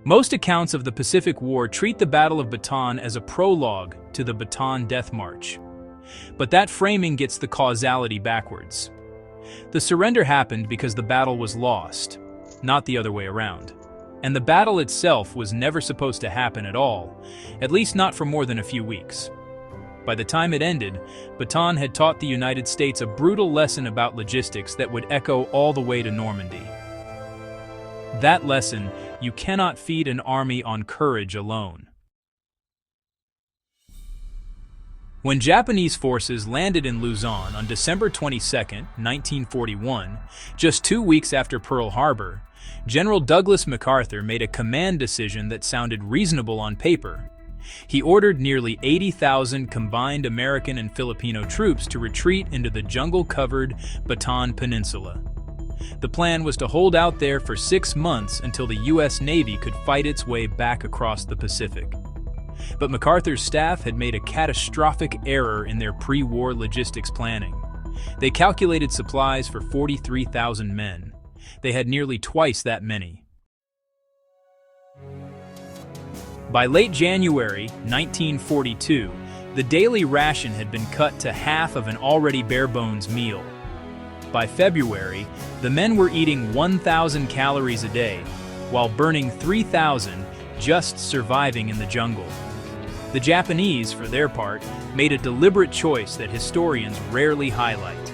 Most accounts of the Pacific War treat the Battle of Bataan as a prologue to the Bataan Death March. But that framing gets the causality backwards. The surrender happened because the battle was lost, not the other way around. And the battle itself was never supposed to happen at all, at least not for more than a few weeks. By the time it ended, Bataan had taught the United States a brutal lesson about logistics that would echo all the way to Normandy. That lesson: you cannot feed an army on courage alone. When Japanese forces landed in Luzon on December 22, 1941, just 2 weeks after Pearl Harbor, General Douglas MacArthur made a command decision that sounded reasonable on paper. He ordered nearly 80,000 combined American and Filipino troops to retreat into the jungle-covered Bataan Peninsula. The plan was to hold out there for 6 months until the U.S. Navy could fight its way back across the Pacific. But MacArthur's staff had made a catastrophic error in their pre-war logistics planning. They calculated supplies for 43,000 men. They had nearly twice that many. By late January 1942, the daily ration had been cut to half of an already bare-bones meal. By February, the men were eating 1,000 calories a day, while burning 3,000 just surviving in the jungle. The Japanese, for their part, made a deliberate choice that historians rarely highlight.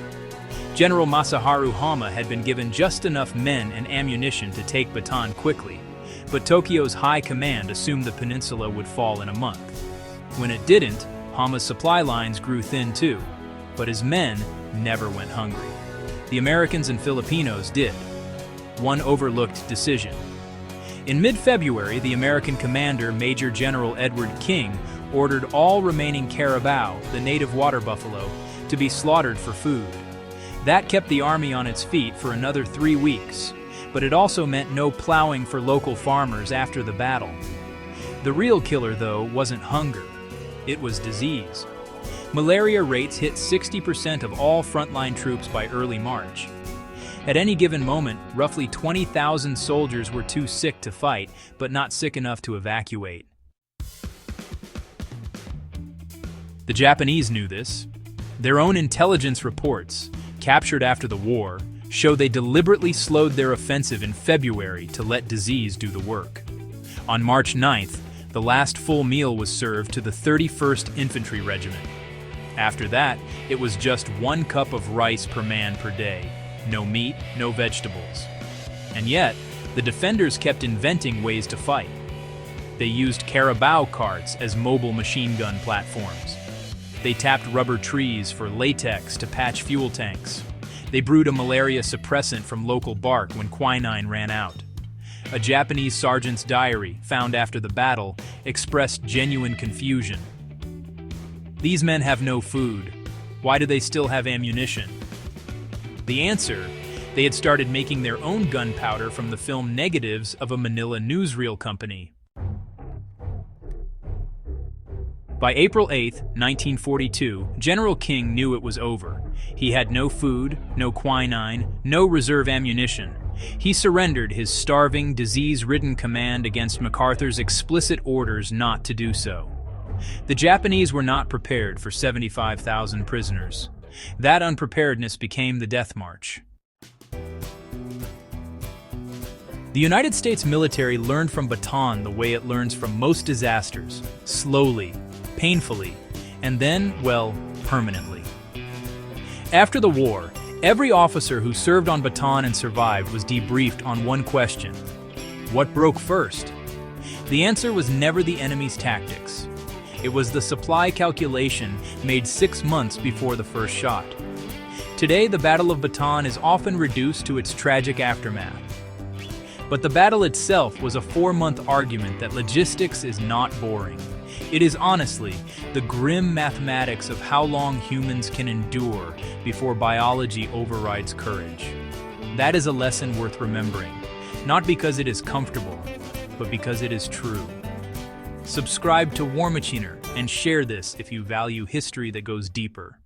General Masaharu Hama had been given just enough men and ammunition to take Bataan quickly, but Tokyo's high command assumed the peninsula would fall in a month. When it didn't, Hama's supply lines grew thin too, but his men never went hungry. The Americans and Filipinos did. One overlooked decision. In mid-February, the American commander, Major General Edward King, ordered all remaining carabao, the native water buffalo, to be slaughtered for food. That kept the army on its feet for another 3 weeks, but it also meant no plowing for local farmers after the battle. The real killer, though, wasn't hunger. It was disease. Malaria rates hit 60% of all frontline troops by early March. At any given moment, roughly 20,000 soldiers were too sick to fight, but not sick enough to evacuate. The Japanese knew this. Their own intelligence reports, captured after the war, show they deliberately slowed their offensive in February to let disease do the work. On March 9th, the last full meal was served to the 31st Infantry Regiment. After that, it was just 1 cup of rice per man per day. No meat, no vegetables. And yet, the defenders kept inventing ways to fight. They used carabao carts as mobile machine gun platforms. They tapped rubber trees for latex to patch fuel tanks. They brewed a malaria suppressant from local bark when quinine ran out. A Japanese sergeant's diary, found after the battle, expressed genuine confusion. These men have no food. Why do they still have ammunition? The answer: they had started making their own gunpowder from the film negatives of a Manila newsreel company. By April 8, 1942, General King knew it was over. He had no food, no quinine, no reserve ammunition. He surrendered his starving, disease-ridden command against MacArthur's explicit orders not to do so. The Japanese were not prepared for 75,000 prisoners. That unpreparedness became the Death March. The United States military learned from Bataan the way it learns from most disasters: slowly, painfully, and then, well, permanently. After the war, every officer who served on Bataan and survived was debriefed on one question: what broke first? The answer was never the enemy's tactics. It was the supply calculation made 6 months before the first shot. Today, the Battle of Bataan is often reduced to its tragic aftermath. But the battle itself was a 4-month argument that logistics is not boring. It is honestly the grim mathematics of how long humans can endure before biology overrides courage. That is a lesson worth remembering, not because it is comfortable, but because it is true. Subscribe to War Machiner and share this if you value history that goes deeper.